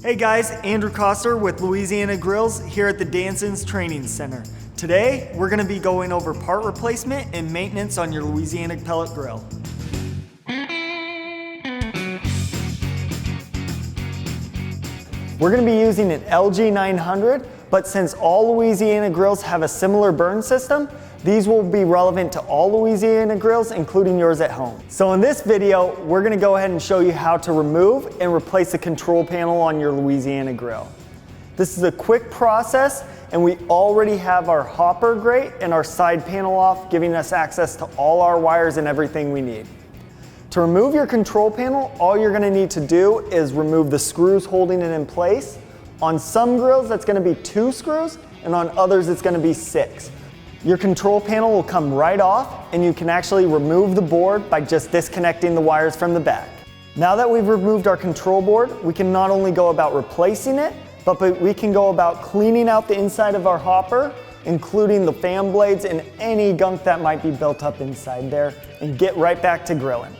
Hey guys, Andrew Koster with Louisiana Grills here at the Danson's Training Center. Today, we're going to be going over part replacement and maintenance on your Louisiana pellet grill. We're going to be using an LG 900, but since all Louisiana grills have a similar burn system, these will be relevant to all Louisiana grills, including yours at home. So in this video, we're going to go ahead and show you how to remove and replace the control panel on your Louisiana grill. This is a quick process, and we already have our hopper grate and our side panel off, giving us access to all our wires and everything we need. To remove your control panel, all you're going to need to do is remove the screws holding it in place. On some grills, that's going to be 2 screws, and on others, it's going to be 6. Your control panel will come right off, and you can actually remove the board by just disconnecting the wires from the back. Now that we've removed our control board, we can not only go about replacing it, but we can go about cleaning out the inside of our hopper, including the fan blades and any gunk that might be built up inside there, and get right back to grilling.